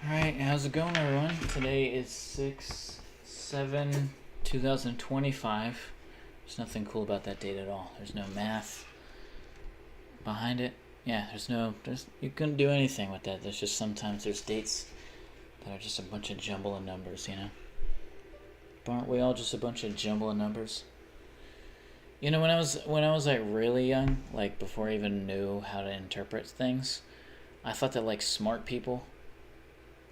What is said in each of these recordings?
Alright, how's it going, everyone? Today is 6/7/2025. There's nothing cool about that date at all. There's no math behind it. Yeah, you couldn't do anything with that. There's just sometimes there's dates that are just a bunch of jumble of numbers, you know? But aren't we all just a bunch of jumble of numbers? You know, when I was like really young, like before I even knew how to interpret things, I thought that like smart people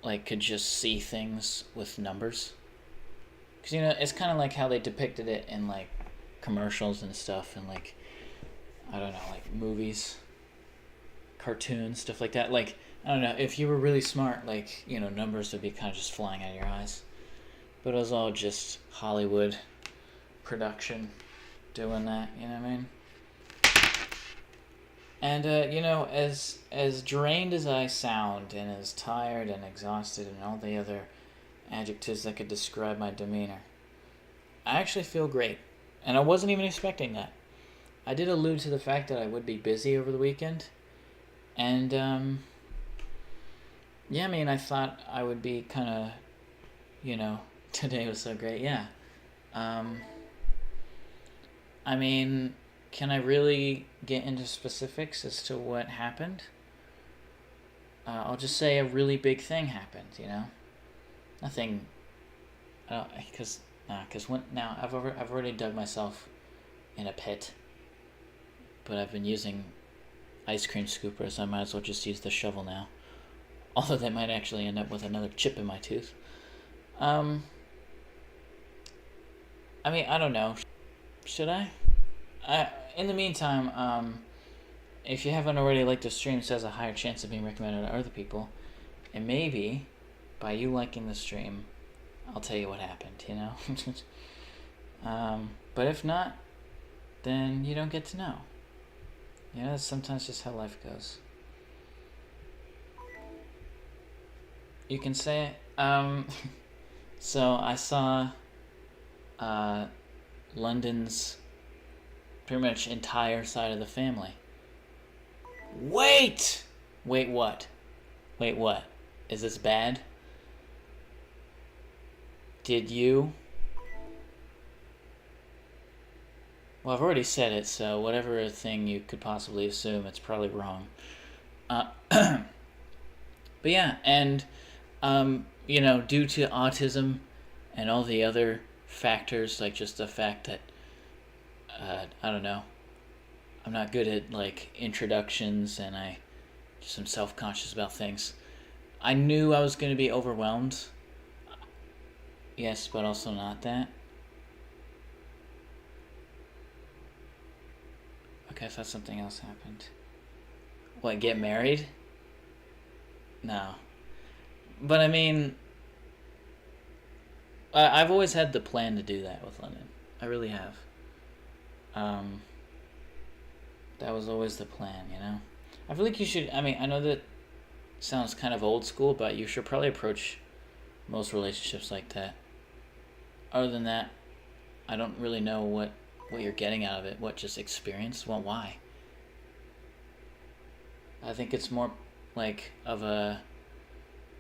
like could just see things with numbers. Cause you know it's kind of like how they depicted it in like commercials and stuff, and like I don't know, like movies, cartoons, stuff like that. Like I don't know, if you were really smart, like you know, numbers would be kind of just flying out of your eyes. But it was all just Hollywood production doing that. You know what I mean? And you know, as drained as I sound, and as tired and exhausted, and all the other adjectives that could describe my demeanor, I actually feel great, and I wasn't even expecting that. I did allude to the fact that I would be busy over the weekend, and yeah, I mean, I thought I would be kind of, you know, today was so great. Yeah, um, I mean, can I really get into specifics as to what happened? I'll just say a really big thing happened. You know, nothing. Because when now I've already dug myself in a pit, but I've been using ice cream scoopers. I might as well just use the shovel now. Although that might actually end up with another chip in my tooth. Um, I mean, I don't know. Should I? In the meantime, if you haven't already liked the stream, it has a higher chance of being recommended to other people. And maybe, by you liking the stream, I'll tell you what happened, you know? But if not, then you don't get to know. You know, that's sometimes just how life goes. You can say it. So I saw London's pretty much entire side of the family. Wait! Wait, what? Wait, what? Is this bad? Did you? Well, I've already said it, so whatever thing you could possibly assume, it's probably wrong. But yeah, and, you know, due to autism and all the other factors, like just the fact that, I don't know, I'm not good at, like, introductions, and I just am self-conscious about things. I knew I was going to be overwhelmed. Yes, but also not that. Okay, I thought something else happened. What, get married? No. But I mean, I've always had the plan to do that with London. I really have. Um, that was always the plan, you know? I feel like you should, I mean, I know that sounds kind of old school, but you should probably approach most relationships like that. Other than that, I don't really know what you're getting out of it. What, just experience? Well, why? I think it's more like of a,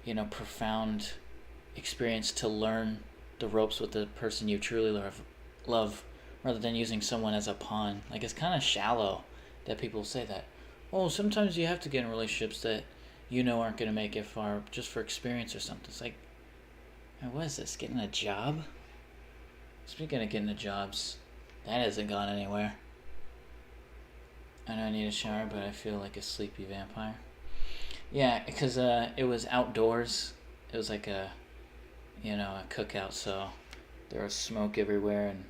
you know, profound experience to learn the ropes with the person you truly love, rather than using someone as a pawn. Like, it's kind of shallow that people say that. Oh, sometimes you have to get in relationships that you know aren't going to make it far just for experience or something. It's like, man, what is this? Getting a job? Speaking of getting the jobs, that hasn't gone anywhere. I know I need a shower, but I feel like a sleepy vampire. Yeah, because it was outdoors. It was like a, you know, a cookout, so there was smoke everywhere, and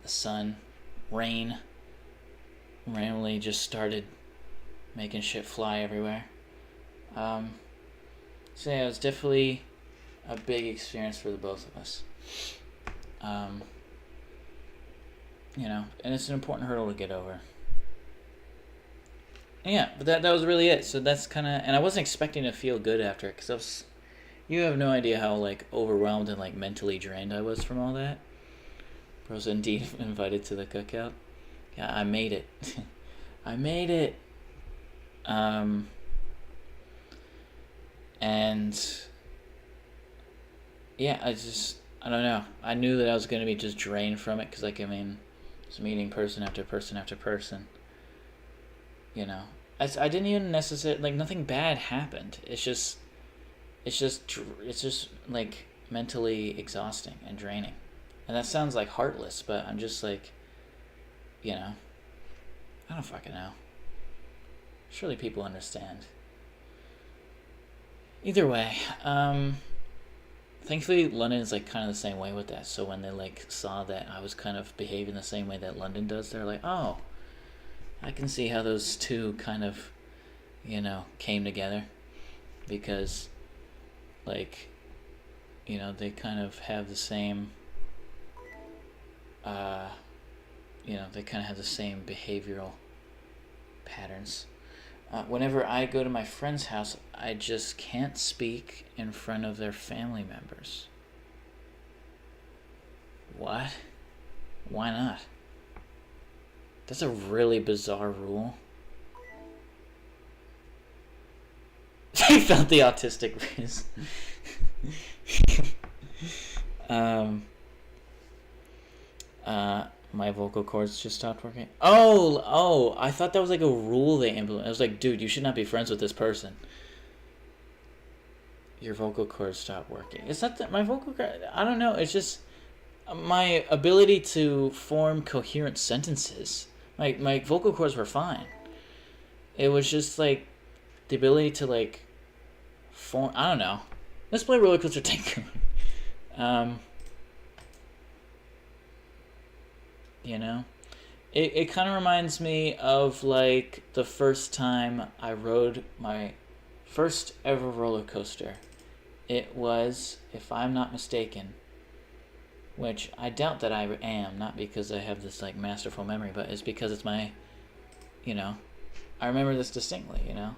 the sun, rain, randomly just started making shit fly everywhere. So yeah, it was definitely a big experience for the both of us. You know, and it's an important hurdle to get over. And yeah, but that was really it. So that's kind of, and I wasn't expecting to feel good after it, because you have no idea how like overwhelmed and like mentally drained I was from all that. I was indeed invited to the cookout. Yeah, I made it. I made it. And yeah, I don't know. I knew that I was going to be just drained from it because, like, I mean, just meeting person after person after person. You know, I didn't even necessarily, like, nothing bad happened. It's just like mentally exhausting and draining. And that sounds like heartless, but I'm just like, you know, I don't fucking know. Surely people understand. Either way, thankfully London is like kind of the same way with that. So when they like saw that I was kind of behaving the same way that London does, they're like, oh, I can see how those two kind of, you know, came together, because like, you know, they kind of have the same, you know, they kind of have the same behavioral patterns. Whenever I go to my friend's house, I just can't speak in front of their family members. What? Why not? That's a really bizarre rule. I felt the autistic breeze. My vocal cords just stopped working. Oh, I thought that was like a rule they implemented. I was like, dude, you should not be friends with this person. Your vocal cords stopped working. Is that my vocal cord? I don't know. It's just my ability to form coherent sentences. My vocal cords were fine. It was just like the ability to like form. I don't know. Let's play Roller Coaster Tycoon. You know, it kind of reminds me of like the first time I rode my first ever roller coaster. It was, if I'm not mistaken, which I doubt that I am, not because I have this like masterful memory, but it's because it's my, you know, I remember this distinctly, you know.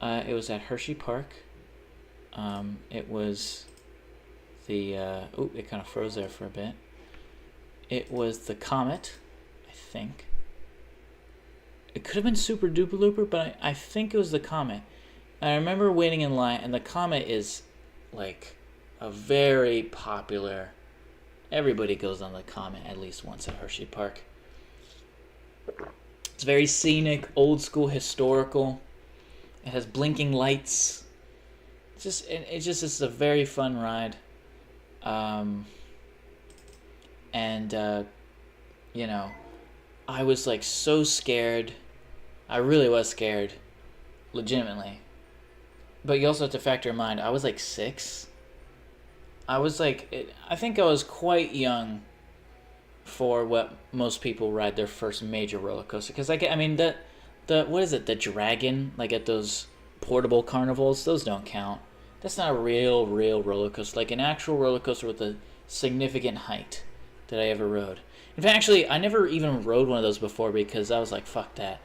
It was at Hershey Park. It was the, it kind of froze there for a bit. It was the Comet, I think. It could have been Super Duper Looper, but I think it was the Comet. And I remember waiting in line, and the Comet is like a very popular, everybody goes on the Comet at least once at Hershey Park. It's very scenic, old school, historical. It has blinking lights. It's a very fun ride. You know, I was like so scared. I really was scared, legitimately. But you also have to factor in mind, I was like 6. I think I was quite young for what most people ride their first major roller coaster. Because I mean, the what is it, the Dragon, like at those portable carnivals, those don't count. That's not a real roller coaster, like an actual roller coaster with a significant height that I ever rode. In fact, actually, I never even rode one of those before because I was like, fuck that.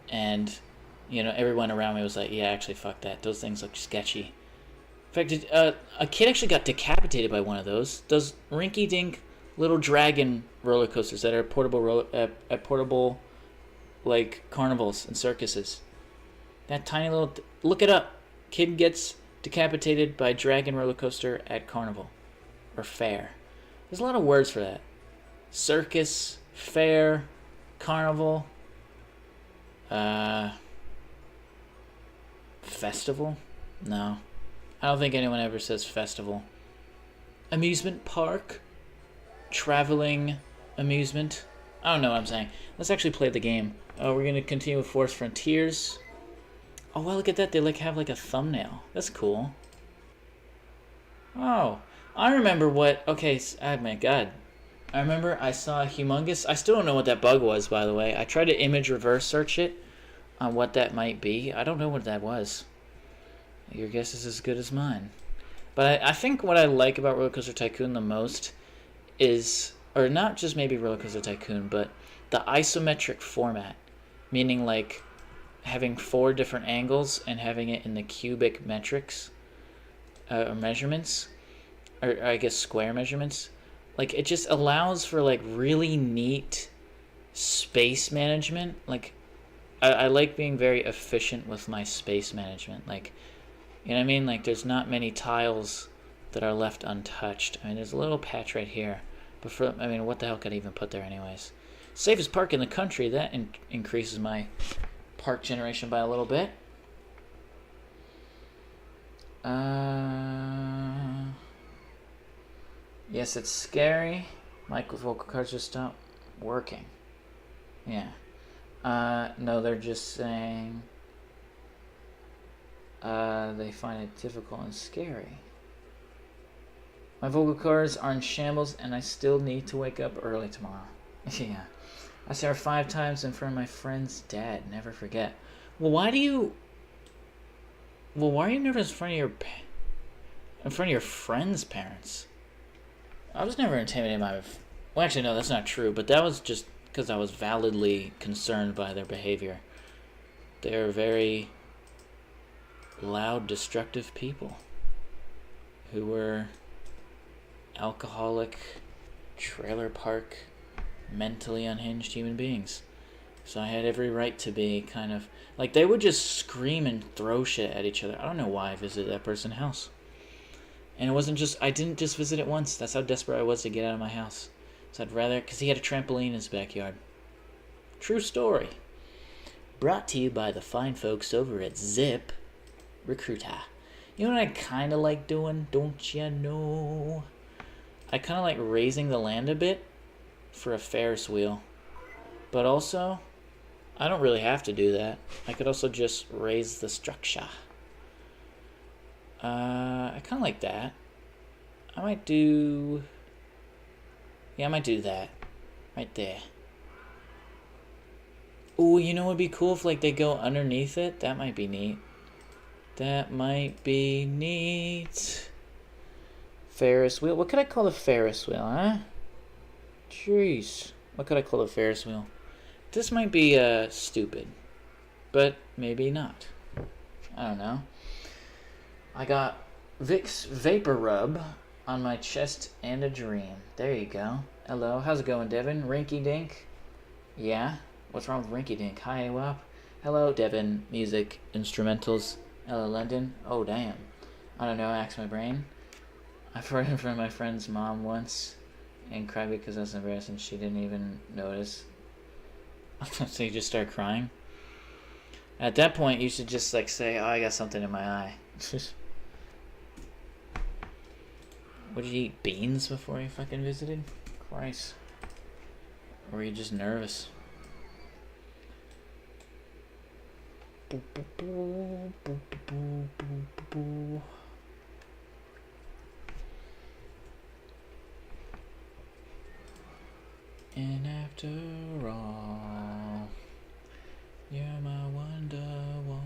And, you know, everyone around me was like, yeah, actually, fuck that. Those things look sketchy. In fact, a kid actually got decapitated by one of those. Those rinky-dink little dragon roller coasters that are portable, like, carnivals and circuses. That tiny little... Look it up. Kid gets decapitated by dragon roller coaster at carnival. Or fair. There's a lot of words for that. Circus, fair, carnival, festival? No. I don't think anyone ever says festival. Amusement park? Traveling amusement? I don't know what I'm saying. Let's actually play the game. We're going to continue with Forest Frontiers. Oh, well, look at that. They have like a thumbnail. That's cool. Oh, I remember what... Okay, oh my god. I remember I saw a humongous... I still don't know what that bug was, by the way. I tried to image reverse search it on what that might be. I don't know what that was. Your guess is as good as mine. But I think what I like about Roller Coaster Tycoon the most is... Or not just maybe Roller Coaster Tycoon, but the isometric format. Meaning, like, having 4 different angles and having it in the cubic metrics. Or measurements. Or I guess square measurements. Like, it just allows for, like, really neat space management. Like, I like being very efficient with my space management. Like, You know what I mean? Like, there's not many tiles that are left untouched. I mean, there's a little patch right here. But for, I mean, what the hell could I even put there anyways? Safest park in the country. That increases my park generation by a little bit. Yes, it's scary. My vocal cards just stopped working. Yeah. No, they're just saying they find it difficult and scary. My vocal cords are in shambles and I still need to wake up early tomorrow. Yeah. I saw her 5 times in front of my friend's dad. Never forget. Well, why are you nervous in front of your friend's parents? I was never intimidated by well, actually, no, that's not true. But that was just because I was validly concerned by their behavior. They're very loud, destructive people who were alcoholic, trailer park, mentally unhinged human beings. So I had every right to be kind of... Like, they would just scream and throw shit at each other. I don't know why I visited that person's house. And it wasn't just... I didn't just visit it once. That's how desperate I was to get out of my house. So I'd rather... Because he had a trampoline in his backyard. True story. Brought to you by the fine folks over at Zip Recruiter. You know what I kind of like doing? Don't you know? I kind of like raising the land a bit for a Ferris wheel. But also, I don't really have to do that. I could also just raise the structure. I kind of like that. I might do... Yeah, I might do that. Right there. Ooh, you know what would be cool if, like, they go underneath it? That might be neat. That might be neat. Ferris wheel. What could I call the Ferris wheel, huh? Jeez. What could I call the Ferris wheel? This might be, stupid. But maybe not. I don't know. I got Vicks Vapor Rub on my chest and a dream. There you go. Hello. How's it going, Devin? Rinky Dink? Yeah? What's wrong with Rinky Dink? Hi, WAP. Hello, Devin. Music. Instrumentals. Hello, London. Oh, damn. I don't know. Axe my brain. I've heard it from my friend's mom once and cried because I was embarrassed and she didn't even notice. So you just start crying? At that point, you should just, like, say, oh, I got something in my eye. What, did you eat beans before you fucking visited? Christ. Or were you just nervous? And after all, you're my wonder wall.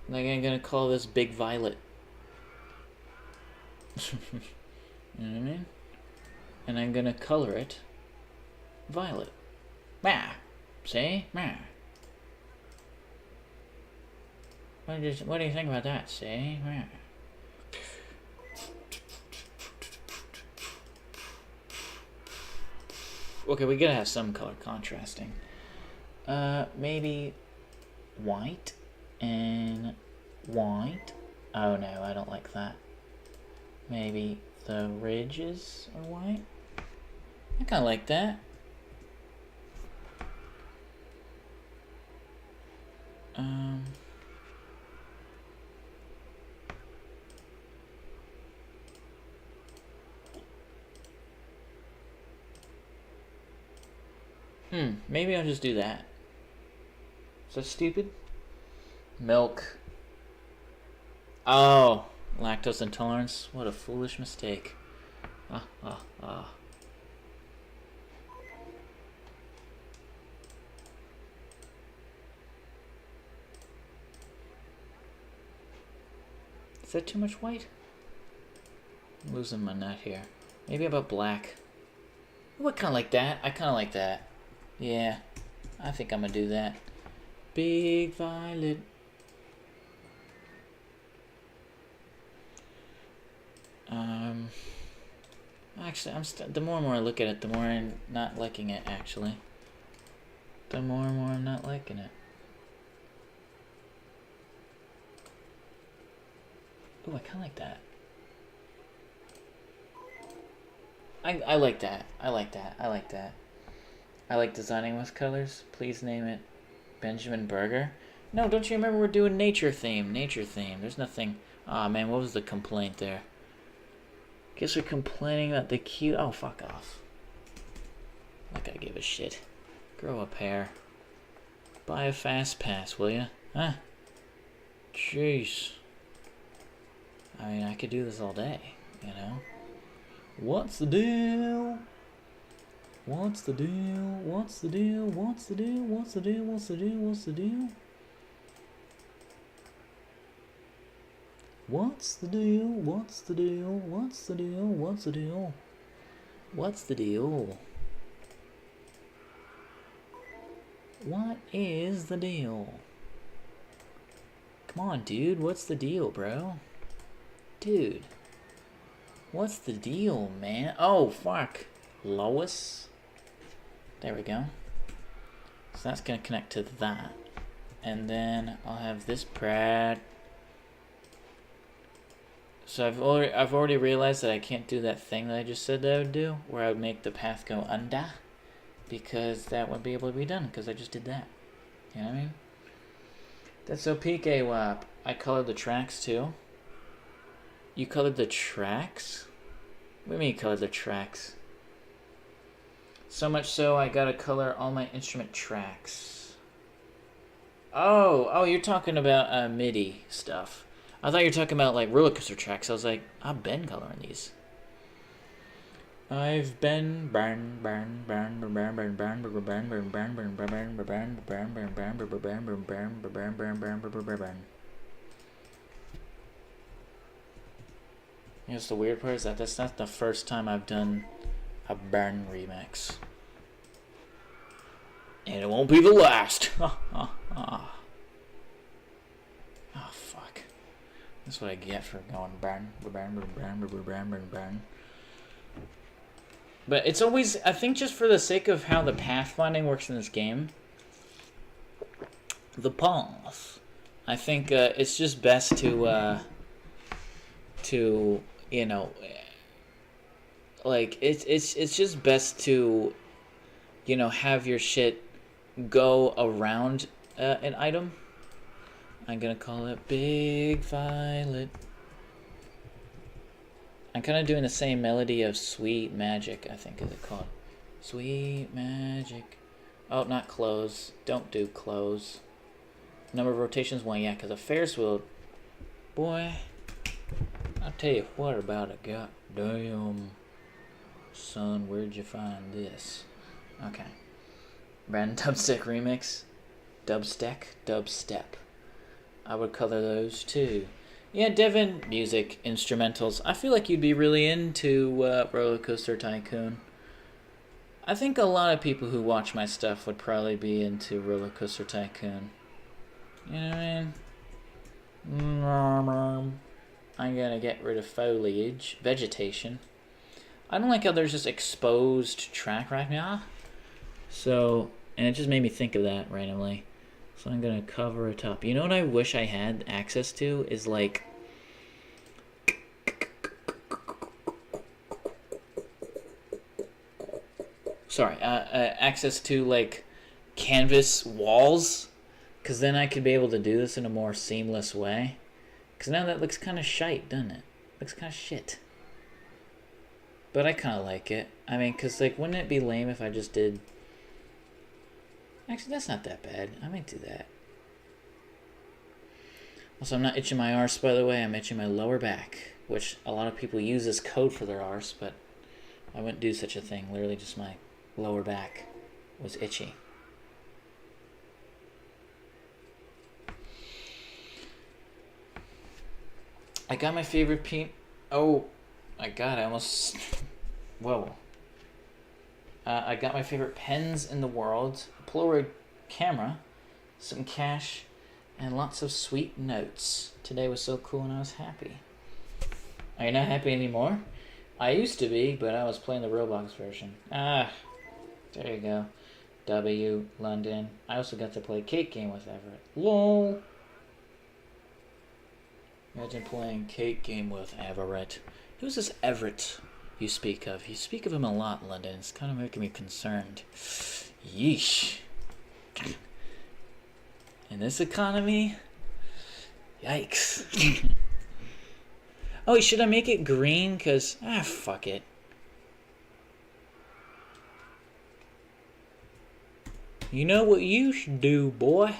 Like, I'm gonna call this Big Violet. You know what I mean? And I'm gonna color it violet. Meh. See? Meh. What do you think about that? See? Meh. Okay, we gotta have some color contrasting. Maybe white and white. Oh no, I don't like that. Maybe the ridges are white. I kind of like that. Maybe I'll just do that. Is that stupid? Milk. Oh, lactose intolerance. What a foolish mistake. Is that too much white? I'm losing my nut here. Maybe about black. Ooh, I kind of like that. I kind of like that. Yeah, I think I'm gonna do that. Big violet. Actually, the more and more I look at it, the more I'm not liking it, actually. The more and more I'm not liking it. Ooh, I kind of like that. I like that. I like that. I like that. I like designing with colors. Please name it Benjamin Burger. No, don't you remember we're doing nature theme? Nature theme. There's nothing... Aw, man, what was the complaint there? Guess we're complaining about the cute... Oh, fuck off. Like I give a shit. Grow up hair. Buy a fast pass, will ya? Huh? Jeez. I mean, I could do this all day, you know? What's the deal? What's the deal? What's the deal? What's the deal? What's the deal? What's the deal? What's the deal? What's the deal? What's the deal? What's the deal? What's the deal? What's the deal? What is the deal? Come on, dude. What's the deal, bro? Dude. What's the deal, man? Oh, fuck. Lois. There we go. So that's going to connect to that. And then I'll have this prat. So I've already realized that I can't do that thing that I just said that I would do, where I would make the path go under, because that wouldn't be able to be done, because I just did that. You know what I mean? That's OP, K-Wap. I colored the tracks too. You colored the tracks? What do you mean you colored the tracks? So much so I gotta color all my instrument tracks. Oh, you're talking about MIDI stuff. I thought you were talking about like roller coaster tracks. I was like, I've been coloring these. I've been You know, the weird part is that that's not the first time I've done a burn remix. And it won't be the last. Oh, fuck. That's what I get for going burn. But it's always, I think just for the sake of how the pathfinding works in this game, the path, I think it's just best to you know, like it's just best to, you know, have your shit go around an item. I'm gonna call it Big Violet. I'm kind of doing the same melody of Sweet Magic, I think is it called. Sweet Magic. Oh, not close. Don't do close. Number of rotations, 1. Yeah, because a Ferris wheel, boy, I'll tell you what about a goddamn son, where'd you find this? Okay. Brandon Dubstep remix. Dubstep. I would color those too. Yeah, Devin, music, instrumentals. I feel like you'd be really into Roller Coaster Tycoon. I think a lot of people who watch my stuff would probably be into Roller Coaster Tycoon. You know what I mean? I'm gonna get rid of foliage, vegetation. I don't like how there's just exposed track right now. So, and it just made me think of that randomly. So I'm gonna cover it up. You know what I wish I had access to is like access to like canvas walls, because then I could be able to do this in a more seamless way. Because now that looks kind of shite, doesn't it? Looks kind of shit. But I kind of like it. I mean, because like, wouldn't it be lame if I just did... Actually, that's not that bad. I might do that. Also, I'm not itching my arse, by the way. I'm itching my lower back, which a lot of people use as code for their arse, but I wouldn't do such a thing. Literally just my lower back was itchy. I got my favorite Oh, my God, I almost... Whoa. I got my favorite pens in the world, a Polaroid camera, some cash, and lots of sweet notes. Today was so cool and I was happy. Are you not happy anymore? I used to be, but I was playing the Roblox version. Ah, there you go. W, London. I also got to play Cake Game with Everett. LOL. Imagine playing Cake Game with Everett. Who's this Everett you speak of? You speak of him a lot, London. It's kind of making me concerned. Yeesh. In this economy? Yikes. Oh, should I make it green? Because, fuck it. You know what you should do, boy?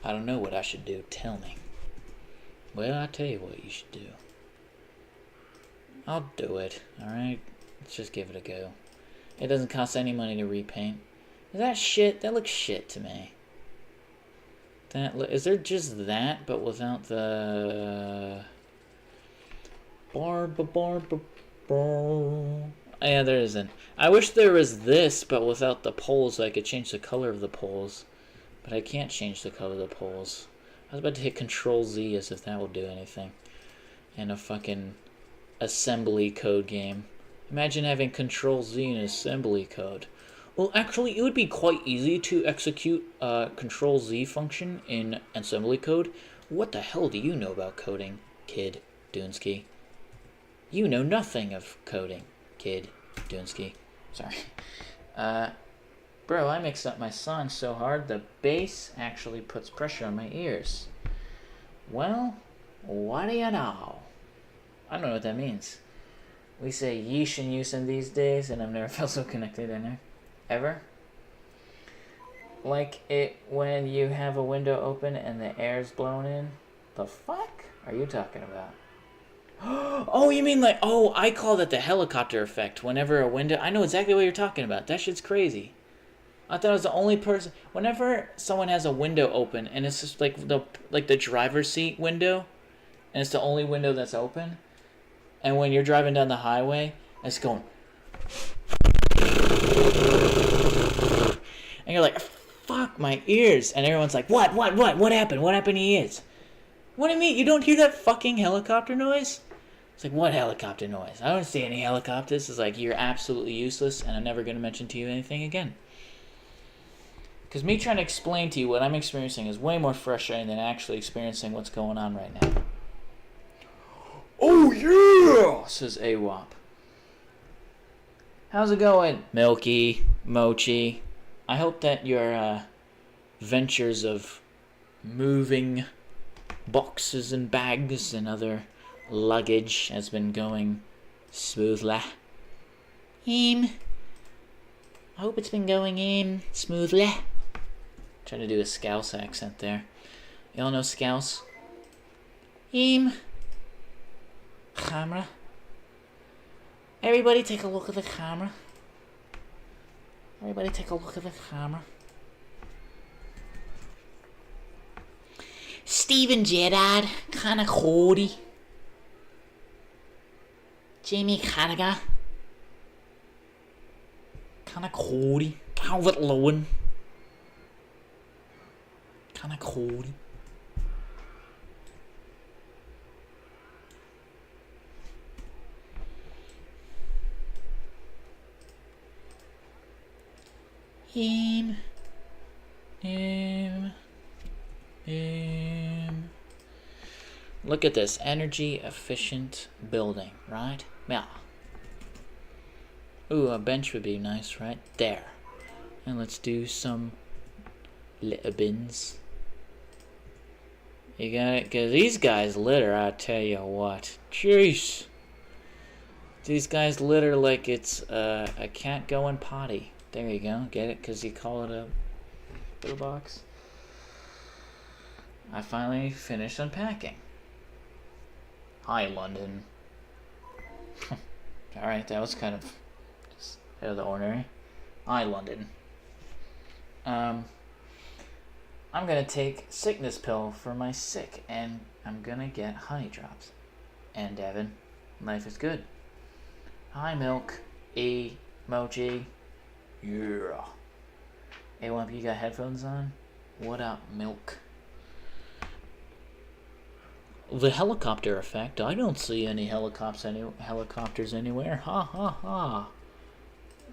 I don't know what I should do. Tell me. Well, I'll tell you what you should do. I'll do it, alright? Let's just give it a go. It doesn't cost any money to repaint. Is that shit? That looks shit to me. Is there just that, but without the... Yeah, there isn't. I wish there was this, but without the poles, so I could change the color of the poles. But I can't change the color of the poles. I was about to hit Control-Z as if that will do anything. In a fucking assembly code game. Imagine having Control-Z in assembly code. Well, actually, it would be quite easy to execute a Control-Z function in assembly code. What the hell do you know about coding, kidDoonski? You know nothing of coding, kidDoonski. Sorry. Bro, I mixed up my song so hard the bass actually puts pressure on my ears. Well, what do you know? I don't know what that means. We say yeesh and yusin these days, and I've never felt so connected in there. Ever? Like it when you have a window open and the air's blown in? The fuck are you talking about? Oh, you mean like, oh, I call that the helicopter effect. Whenever a window, I know exactly what you're talking about. That shit's crazy. I thought I was the only person. Whenever someone has a window open and it's just like the driver's seat window, and it's the only window that's open, and when you're driving down the highway, it's going, and you're like, fuck my ears, and everyone's like, what happened? What happened to your ears? What do you mean? You don't hear that fucking helicopter noise? It's like, what helicopter noise? I don't see any helicopters. It's like, you're absolutely useless, and I'm never going to mention to you anything again. Because me trying to explain to you what I'm experiencing is way more frustrating than actually experiencing what's going on right now. Oh, yeah! Says AWOP. How's it going? Milky, Mochi. I hope that your ventures of moving boxes and bags and other luggage has been going smoothly. I hope it's been going smoothly. Trying to do a Scouse accent there. Y'all know Scouse? Camera. Everybody take a look at the camera. Everybody take a look at the camera. Steven Gerrard, kinda Cody. Jamie Carragher. Kinda Cody. Calvert Lewin. Kinda Cody. Look at this energy efficient building, right? Yeah. Ooh, a bench would be nice right there. And let's do some litter bins. You got it? Because these guys litter, I tell you what. Jeez. These guys litter like it's a cat going potty. There you go. Get it? Because you call it a litter box. I finally finished unpacking. Hi, London. Alright, that was kind of just out of the ordinary. Hi, London. I'm gonna take sickness pill for my sick, and I'm gonna get honey drops. And Devin, life is good. Hi, Milk. Mochi. Yeah. Hey, Wump, you got headphones on? What up, Milk? The helicopter effect. I don't see any helicopters anywhere. Ha ha ha.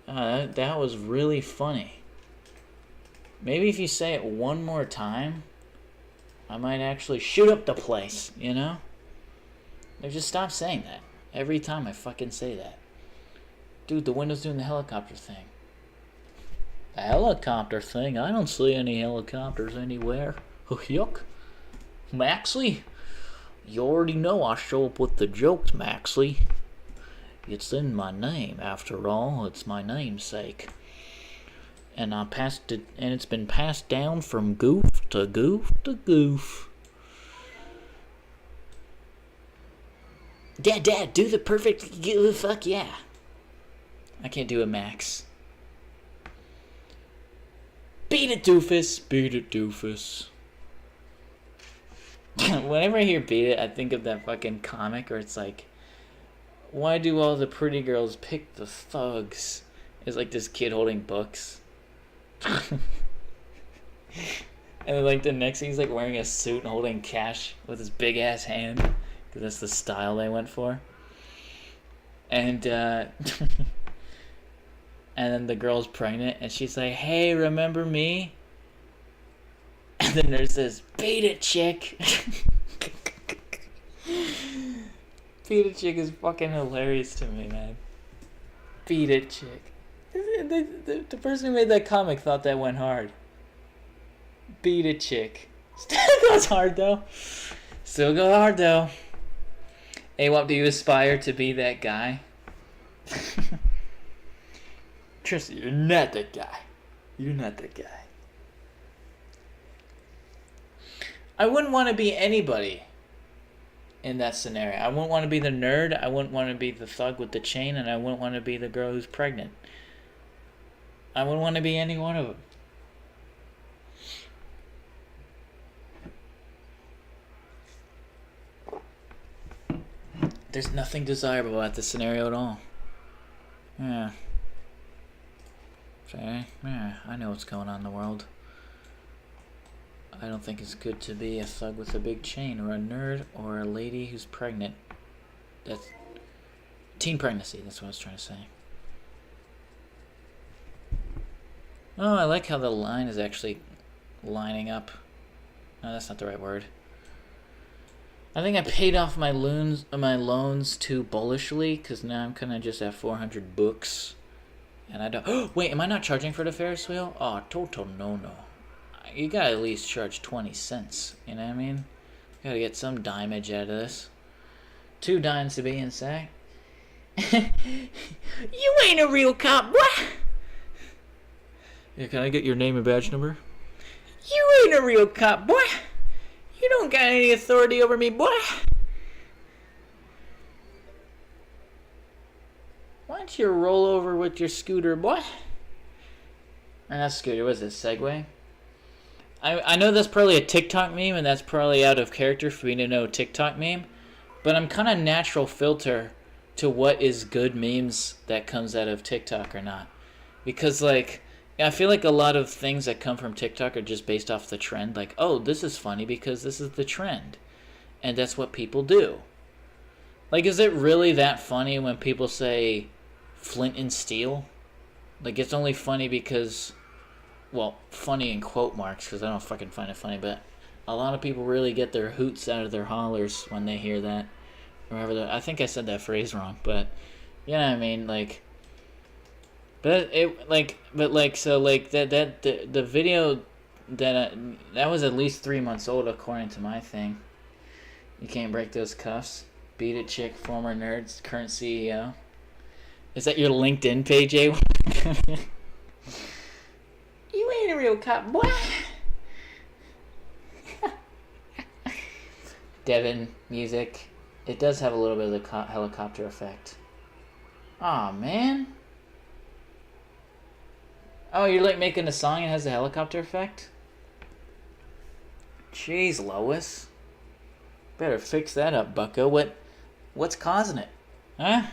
That was really funny. Maybe if you say it one more time, I might actually shoot up the place, you know? Like, just stop saying that. Every time I fucking say that. Dude, the window's doing the helicopter thing. The helicopter thing? I don't see any helicopters anywhere. Yuck. Maxie? You already know I show up with the jokes, Maxie. It's in my name, after all. It's my namesake. And I passed it, and it's been passed down from goof to goof to goof. Dad, do the perfect fuck yeah. I can't do it, Max. Beat it, doofus. Beat it, doofus. Whenever I hear beat it, I think of that fucking comic where it's like, why do all the pretty girls pick the thugs? It's like this kid holding books. And then like the next thing he's like wearing a suit and holding cash with his big ass hand. Because that's the style they went for. And and then the girl's pregnant and she's like, hey, remember me? And the nurse says, beat it, chick. Beat it, chick is fucking hilarious to me, man. Beat it, chick. The person who made that comic thought that went hard. Beat it, chick. Still goes hard, though. Still go hard, though. Hey, what do you aspire to be that guy? Tristan, you're not that guy. You're not that guy. I wouldn't want to be anybody in that scenario. I wouldn't want to be the nerd. I wouldn't want to be the thug with the chain. And I wouldn't want to be the girl who's pregnant. I wouldn't want to be any one of them. There's nothing desirable about this scenario at all. Yeah. Okay. Yeah, I know what's going on in the world. I don't think it's good to be a thug with a big chain, or a nerd, or a lady who's pregnant. That's teen pregnancy, that's what I was trying to say. Oh, I like how the line is actually lining up. No, that's not the right word. I think I paid off my loans too bullishly, because now I'm kind of just at 400 books. And I don't... Oh, wait, am I not charging for the Ferris wheel? Oh, total no-no. You gotta at least charge 20 cents, you know what I mean? Gotta get some dimeage out of this. 2 dimes to be inside. You ain't a real cop, boy! Yeah, can I get your name and badge number? You ain't a real cop, boy! You don't got any authority over me, boy! Why don't you roll over with your scooter, boy? Or not scooter, what is this, Segway? I know that's probably a TikTok meme, and that's probably out of character for me to know TikTok meme, but I'm kind of natural filter to what is good memes that comes out of TikTok or not. Because, like, I feel like a lot of things that come from TikTok are just based off the trend. Like, oh, this is funny because this is the trend. And that's what people do. Like, is it really that funny when people say Flint and Steel? Like, it's only funny because... Well, funny in quote marks, because I don't fucking find it funny, but a lot of people really get their hoots out of their hollers when they hear that. I think I said that phrase wrong, but you know what I mean, like. But the video that was at least 3 months old according to my thing. You can't break those cuffs. Beat it, chick, former nerds, current CEO. Is that your LinkedIn page, eh? You ain't a real cop, boy. Devin, music. It does have a little bit of the helicopter effect. Aw, man. Oh, you're like making a song and it has a helicopter effect? Jeez, Lois. Better fix that up, bucko. What's causing it? Huh?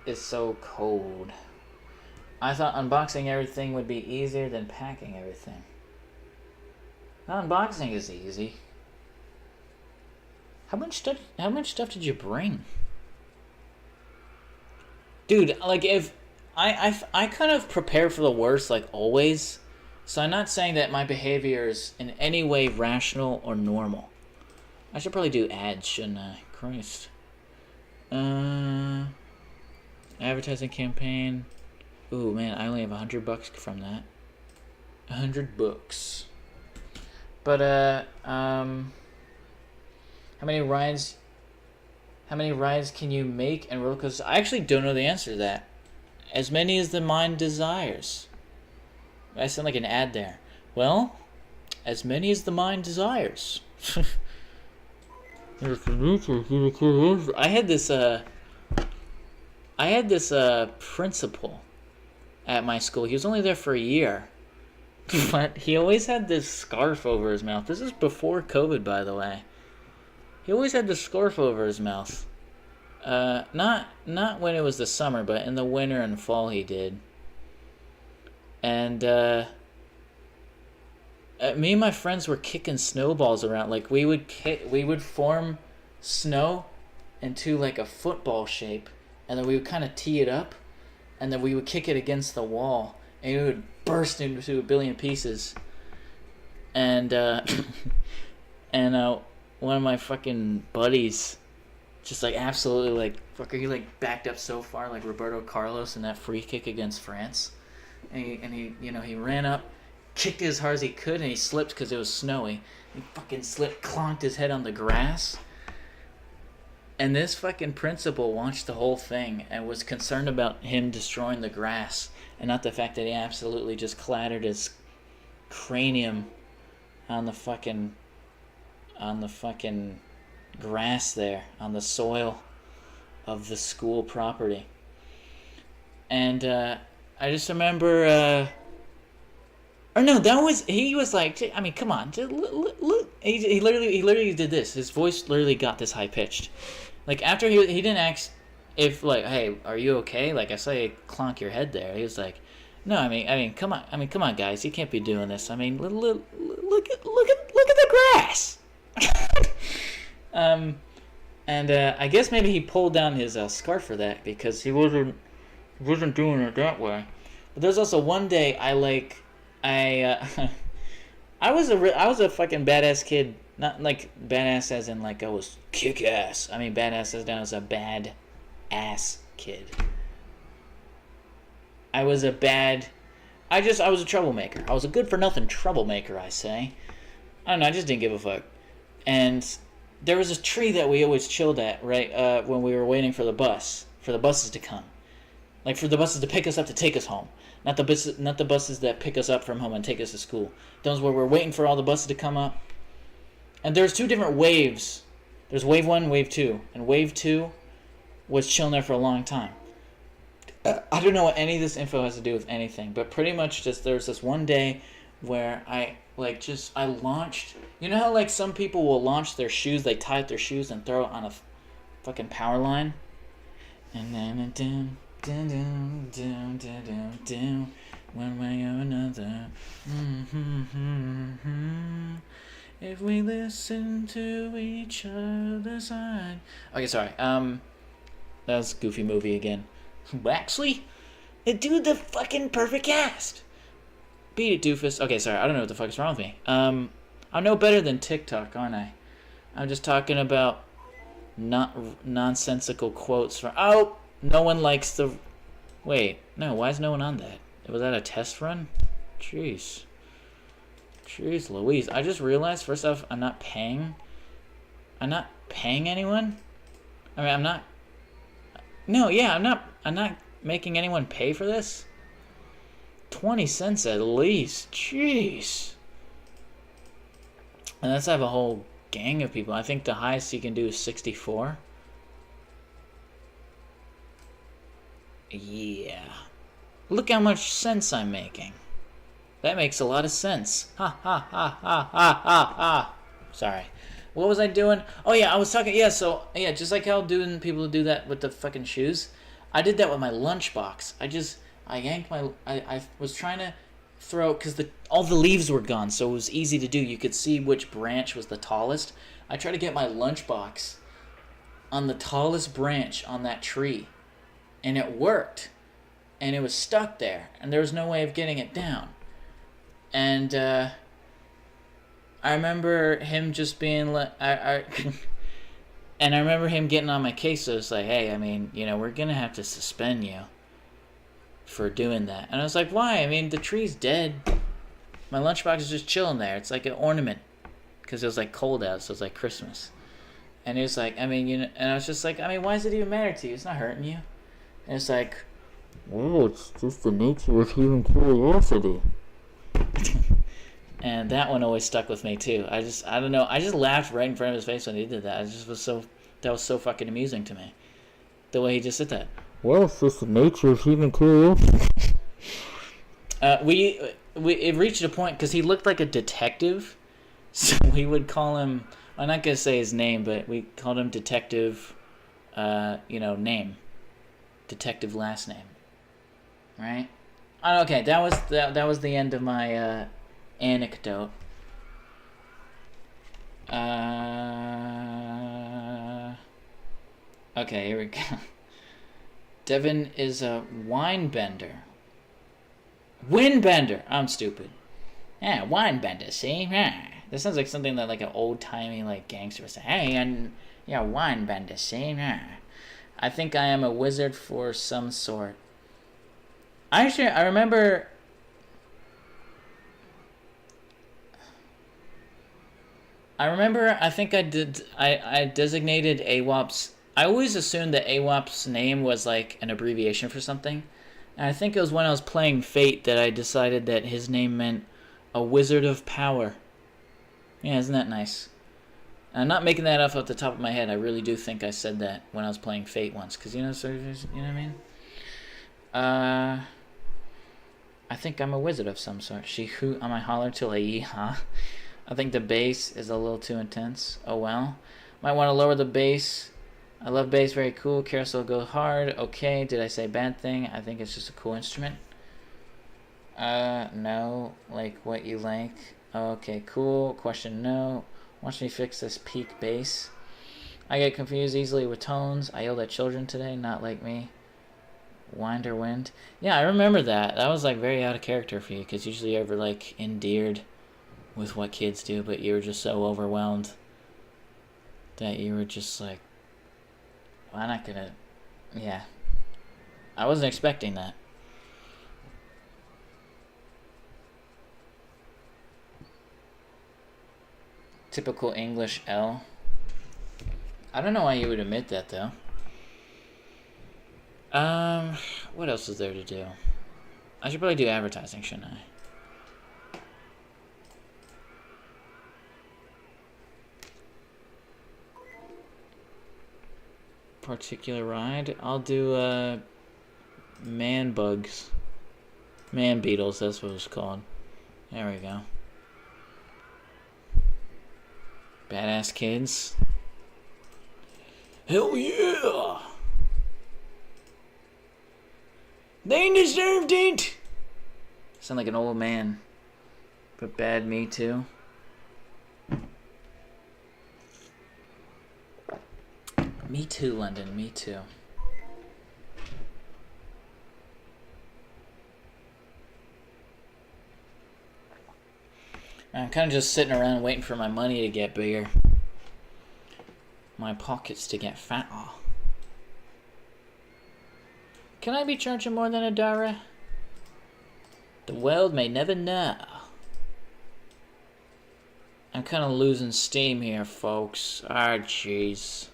It's so cold. I thought unboxing everything would be easier than packing everything. Unboxing is easy. How much stuff did you bring? Dude, like, if I kind of prepare for the worst, like, always. So I'm not saying that my behavior is in any way rational or normal. I should probably do ads, shouldn't I? Christ. Advertising campaign. Ooh, man, I only have $100 from that. $100. But, how many rides can you make and roller coasters? I actually don't know the answer to that. As many as the mind desires. I sound like an ad there. Well, as many as the mind desires. I had this principal at my school. He was only there for a year. But he always had this scarf over his mouth. This is before COVID, by the way. He always had this scarf over his mouth. Not when it was the summer, but in the winter and fall he did. And me and my friends were kicking snowballs around. Like, we would form snow into like a football shape, and then we would kind of tee it up, and then we would kick it against the wall, and it would burst into a billion pieces. And one of my fucking buddies just like absolutely like fucker, he like backed up so far like Roberto Carlos in that free kick against France, and he you know, he ran up, kicked as hard as he could, and he slipped because it was snowy. He fucking slipped, clonked his head on the grass. And this fucking principal watched the whole thing and was concerned about him destroying the grass, and not the fact that he absolutely just clattered his cranium on the fucking grass there, on the soil of the school property. And I just remember, or no, he was like, I mean, come on, just look. He literally did this. His voice literally got this high pitched. Like, after he didn't ask if, like, hey, are you okay? Like, I saw you clonk your head there. He was like, no, I mean, come on, guys, you can't be doing this. I mean, look at the grass. And I guess maybe he pulled down his scarf for that, because he wasn't doing it that way. But there's also one day I was a fucking badass kid. Not like badass as in like I was kick ass. I mean badass as down as a bad ass kid. I was a troublemaker. I was a good for nothing troublemaker, I say. I don't know, I just didn't give a fuck. And there was a tree that we always chilled at, right, when we were waiting for the buses to come. Like, for the buses to pick us up to take us home. Not the buses that pick us up from home and take us to school. Those where we're waiting for all the buses to come up. And there's two different waves. There's wave 1, wave 2. And wave 2 was chilling there for a long time. I don't know what any of this info has to do with anything, but pretty much just there was this one day where I launched. You know how like some people will launch their shoes, they tie up their shoes and throw it on a fucking power line? And then one way or another. If we listen to each other's side. Okay, sorry. That was a Goofy movie again. Actually, it do the fucking perfect cast. Beat it, doofus. Okay, sorry. I don't know what the fuck is wrong with me. I'm no better than TikTok, aren't I? I'm just talking about not nonsensical quotes from. Oh, no one likes the. Wait, no. Why is no one on that? Was that a test run? Jeez, Louise. I just realized. First off, I'm not paying anyone. I mean, I'm not. No, yeah, I'm not making anyone pay for this. 20 cents at least. Jeez. And let's have a whole gang of people. I think the highest you can do is 64. Yeah. Look how much sense I'm making. That makes a lot of sense. Ha ha ha ha ha ha ha. Sorry. What was I doing? Oh yeah, I was talking. Yeah, so yeah, just like how people do that with the fucking shoes. I did that with my lunchbox. I was trying to throw, because all the leaves were gone, so it was easy to do. You could see which branch was the tallest. I tried to get my lunchbox on the tallest branch on that tree, and it worked, and it was stuck there, and there was no way of getting it down. And I remember him just being like, and I remember him getting on my case. So it's like, hey, I mean, you know, we're gonna have to suspend you for doing that. And I was like, why? I mean, the tree's dead. My lunchbox is just chilling there. It's like an ornament, because it was like cold out, so it's like Christmas. And he was like, I mean, you know, and I was just like, I mean, why does it even matter to you? It's not hurting you. And it's like, well, it's just the nature of human curiosity. And that one always stuck with me too. I don't know. I just laughed right in front of his face when he did that. That was so fucking amusing to me. The way he just said that. Well, it's just the nature of human curiosity. It reached a point because he looked like a detective, so we would call him. I'm not gonna say his name, but we called him Detective. Name. Detective last name. Right? Okay, that was the end of my anecdote. Okay, here we go. Devin is a wine bender. Windbender. I'm stupid. Yeah, wine bender. See? Yeah. That sounds like something that like an old timey like gangster would say. Hey, and yeah, wine bender. See? Yeah. I think I am a wizard for some sort. Actually, I remember. I think I did. I designated AWOP's. I always assumed that AWOP's name was like an abbreviation for something. And I think it was when I was playing Fate that I decided that his name meant a wizard of power. Yeah, isn't that nice? I'm not making that up off the top of my head. I really do think I said that when I was playing Fate once. Because, you know what I mean? I think I'm a wizard of some sort. She hoot on my holler till I yeehaw. I think the bass is a little too intense. Oh well. Might want to lower the bass. I love bass, very cool. Carousel go hard. Okay, did I say bad thing? I think it's just a cool instrument. No. Like what you like. Okay, cool. Question, no. Watch me fix this peak bass. I get confused easily with tones. I yelled at children today, not like me. Winder wind. Yeah, I remember that. That was like very out of character for you, because usually you're ever like endeared with what kids do, but you were just so overwhelmed that you were just like, I'm not gonna. Yeah. I wasn't expecting that. Typical English L. I don't know why you would admit that, though. What else is there to do? I should probably do advertising, shouldn't I? Particular ride. I'll do man bugs. Man beetles, that's what it's called. There we go. Badass kids. Hell yeah! They deserved it! Sound like an old man. But bad me too. Me too, London. Me too. I'm kind of just sitting around waiting for my money to get bigger. My pockets to get fatter. Can I be charging more than $1? The world may never know. I'm kind of losing steam here, folks. Ah, jeez.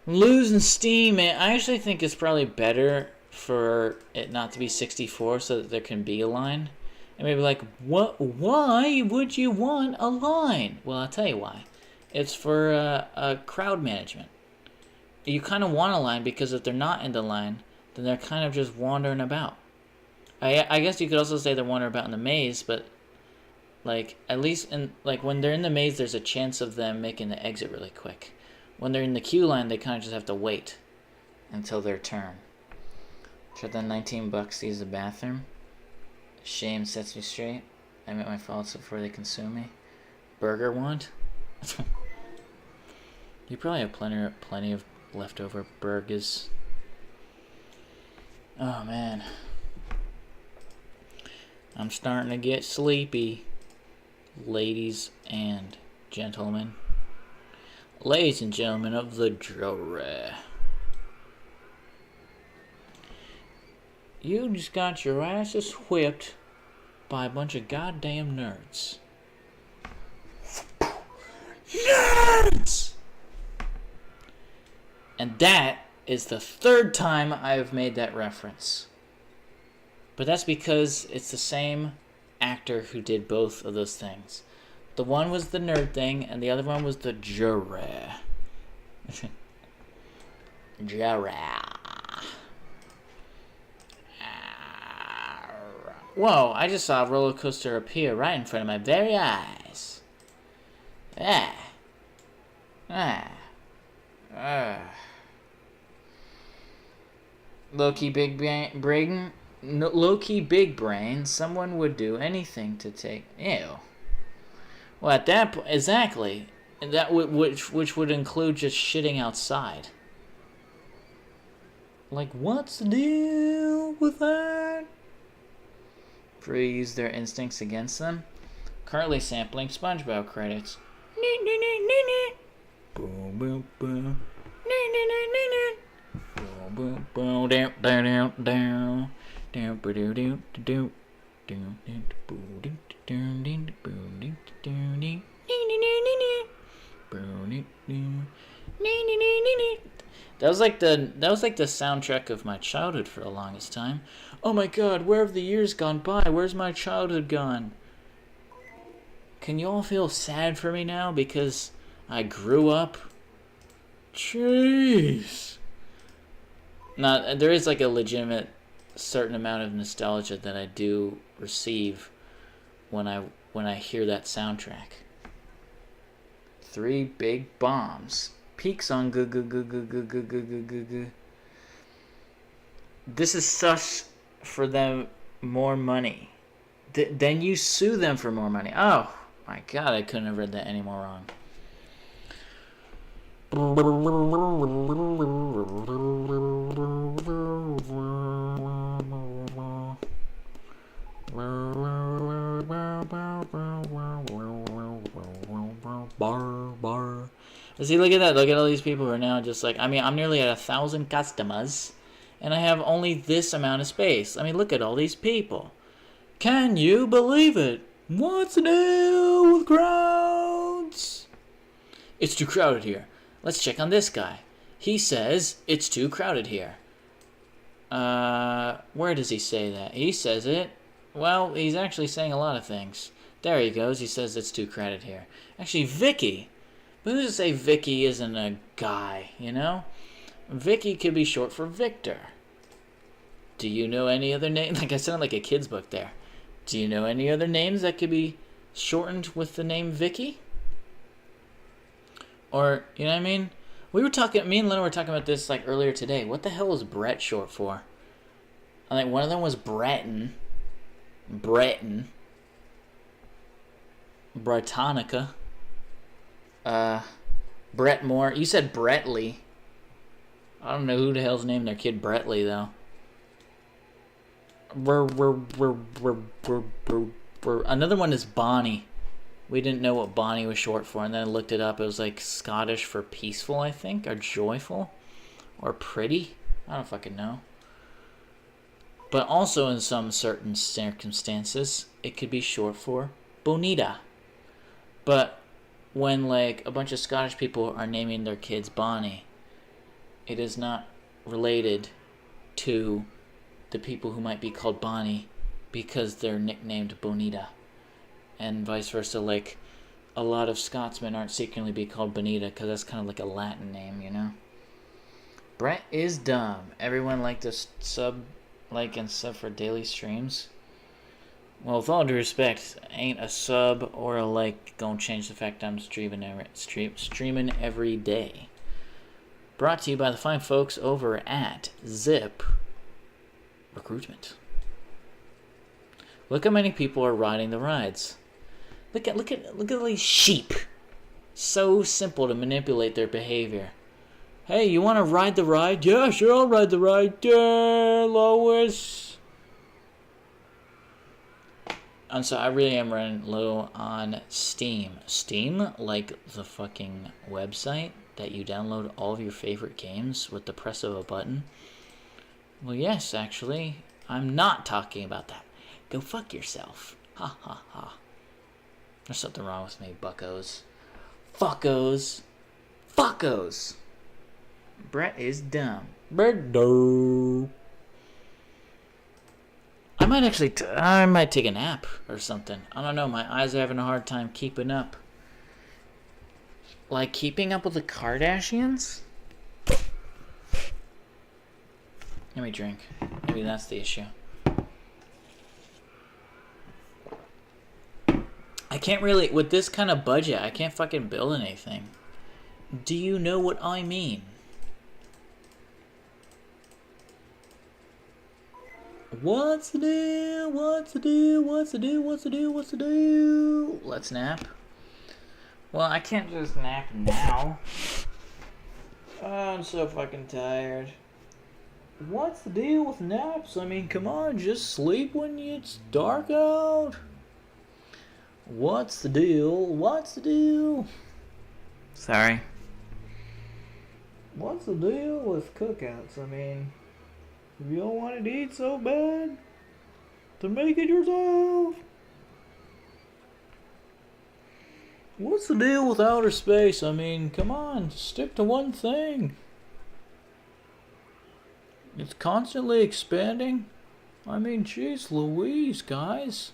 Losing steam, man. I actually think it's probably better for it not to be 64 so that there can be a line. And maybe like, what? Why would you want a line? Well, I'll tell you why. It's for crowd management. You kind of want a line because if they're not in the line, then they're kind of just wandering about. I guess you could also say they're wandering about in the maze, but like at least in like when they're in the maze, there's a chance of them making the exit really quick. When they're in the queue line, they kind of just have to wait until their turn. Shut down $19 to use the bathroom. Shame sets me straight. I met my faults before they consume me. Burger want? You probably have plenty of leftover burgers. Oh man. I'm starting to get sleepy. Ladies and gentlemen. Ladies and gentlemen of the jury. You just got your asses whipped by a bunch of goddamn nerds. Nerds! And that is the third time I've made that reference. But that's because it's the same actor who did both of those things. The one was the nerd thing, and the other one was the jury. Jury. Whoa, I just saw a roller coaster appear right in front of my very eyes. Low-key big brain. Low-key big brain. Someone would do anything to take... Ew. Well, at that point... Exactly. That which would include just shitting outside. Like, what's the deal with that? Free use their instincts against them. Currently sampling SpongeBob credits. Boom, boom, boom. Boom, boom, down, down, down, down, down, down, That was like the soundtrack of my childhood for the longest time. Oh my god, where have the years gone by? Where's my childhood gone? Can you all feel sad for me now because I grew up? Jeez. Now, there is like a legitimate certain amount of nostalgia that I do receive when I hear that soundtrack. 3 big bombs. Peaks on g. This is such for them more money. Then you sue them for more money. Oh my god, I couldn't have read that any more wrong. Bar. See, look at that. Look at all these people who are now just like... I mean, I'm nearly at 1,000 customers, and I have only this amount of space. I mean, look at all these people. Can you believe it? What's the deal with crowds? It's too crowded here. Let's check on this guy. He says it's too crowded here. Where does he say that? He says it... Well, he's actually saying a lot of things. There he goes. He says it's too crowded here. Actually, Vicky... But who's to say Vicky isn't a guy, you know? Vicky could be short for Victor. Do you know any other name? Like, I sound like a kid's book there. Do you know any other names that could be shortened with the name Vicky? Or, you know what I mean? Me and Lena were talking about this, like, earlier today. What the hell is Brett short for? I think one of them was Breton. Britannica. Brett Moore. You said Brettley. I don't know who the hell's named their kid Brettley, though. Another one is Bonnie. We didn't know what Bonnie was short for, and then I looked it up. It was like Scottish for peaceful, I think, or joyful, or pretty. I don't fucking know. But also in some certain circumstances, it could be short for Bonita. But when, like, a bunch of Scottish people are naming their kids Bonnie, it is not related to the people who might be called Bonnie because they're nicknamed Bonita. And vice versa, like, a lot of Scotsmen aren't secretly be called Bonita because that's kind of like a Latin name, you know? Brett is dumb. Everyone like to sub for daily streams. Well, with all due respect, ain't a sub or a like gonna change the fact I'm streaming every day. Brought to you by the fine folks over at Zip Recruitment. Look how many people are riding the rides. Look at these sheep. So simple to manipulate their behavior. Hey, you want to ride the ride? Yeah, sure, I'll ride the ride. Yeah, Lois. And so I really am running low on Steam. Steam, like the fucking website that you download all of your favorite games with the press of a button. Well, yes, actually, I'm not talking about that. Go fuck yourself. Ha ha ha. There's something wrong with me, buckos. Fuckos. Fuckos. Brett is dumb. Birdo. I might take a nap or something. I don't know, my eyes are having a hard time keeping up. Like, keeping up with the Kardashians? Let me drink. Maybe that's the issue. I can't really, with this kind of budget, I can't fucking build anything. Do you know what I mean? What's the deal? What's the deal? What's the deal? What's the deal? What's the deal? Let's nap. Well, I can't just nap now. Oh, I'm so fucking tired. What's the deal with naps? I mean, come on, just sleep when it's dark out. What's the deal? What's the deal? Sorry. What's the deal with cookouts? I mean, if you don't want to eat so bad, then make it yourself. What's the deal with outer space? I mean, come on, stick to one thing. It's constantly expanding. I mean, jeez Louise, guys.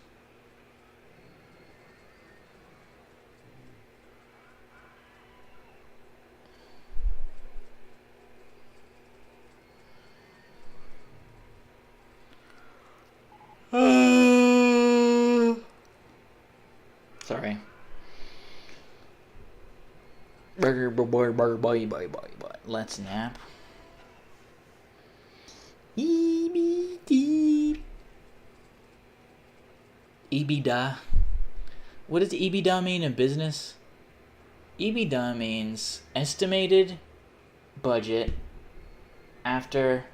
Sorry. Burger, boy. Let's nap. EBITDA. What does EBITDA mean in business? EBITDA means estimated budget after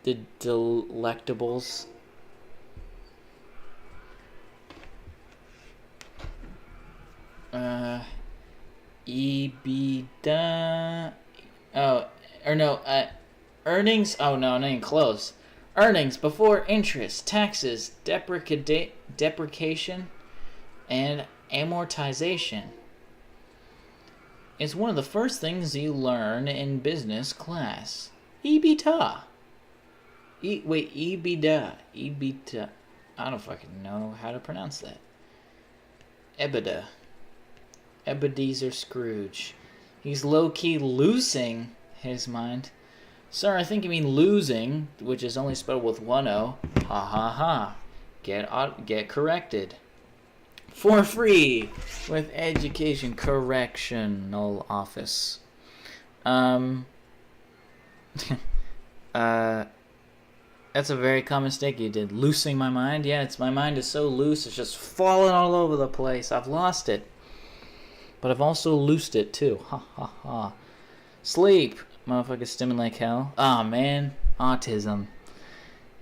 the delectables. EBITDA. Earnings. Oh no, not even close. Earnings before interest, taxes, depreciation, and amortization. It's one of the first things you learn in business class. EBITDA. EBITDA. EBITDA. I don't fucking know how to pronounce that. EBITDA. Ebenezer Scrooge. He's low-key losing his mind. Sir, I think you mean losing, which is only spelled with one O. Ha ha ha. Get corrected. For free with Education Correctional Office. That's a very common mistake you did. Losing my mind? Yeah, my mind is so loose, it's just falling all over the place. I've lost it. But I've also loosed it too. Ha ha ha. Sleep. Motherfucker stimming like hell. Aw, man. Autism.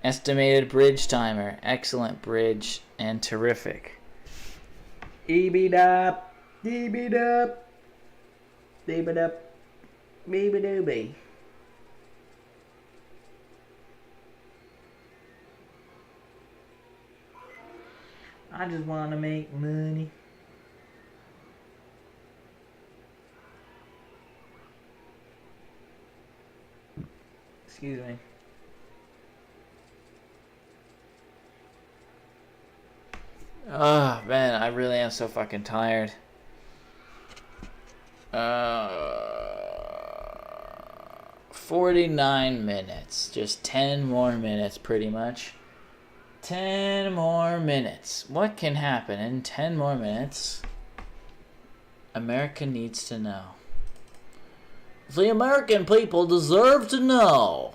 Estimated bridge timer. Excellent bridge and terrific. Eebee-dop. Eebee-dop. Deebee-dop. Beebee-doobee. I just want to make money. Excuse me. Oh, man, I really am so fucking tired. 49 minutes. Just 10 more minutes, pretty much. 10 more minutes. What can happen in 10 more minutes? America needs to know. The American people deserve to know.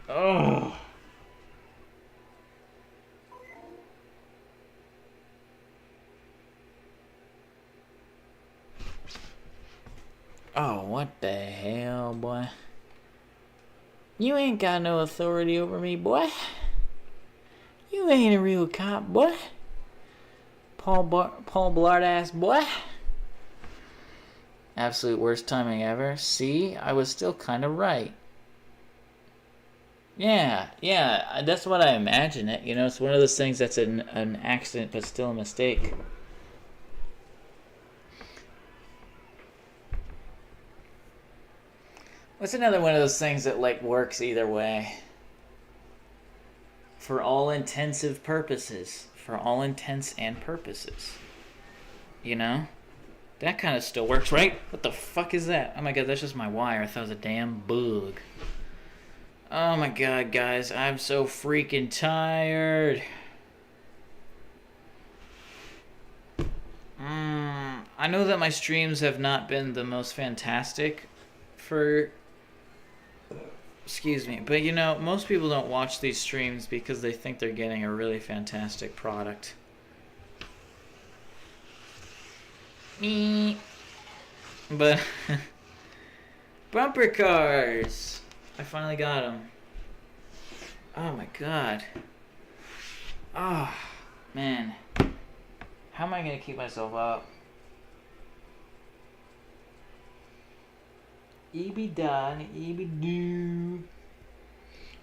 Oh. Oh, what the hell, boy? You ain't got no authority over me, boy. You ain't a real cop, boy. Paul Blart ass, boy. Absolute worst timing ever. See, I was still kind of right. Yeah, that's what I imagine it. You know, it's one of those things that's an accident, but still a mistake. What's another one of those things that, like, works either way? For all intensive purposes. For all intents and purposes. You know? That kind of still works, right? What the fuck is that? Oh my god, that's just my wire. I thought it was a damn bug. Oh my god, guys. I'm so freaking tired. I know that my streams have not been the most fantastic for... Excuse me. But, you know, most people don't watch these streams because they think they're getting a really fantastic product. Me. But bumper cars. I finally got them. Oh my god. Oh, man. How am I going to keep myself up? EBITDA and EBDO.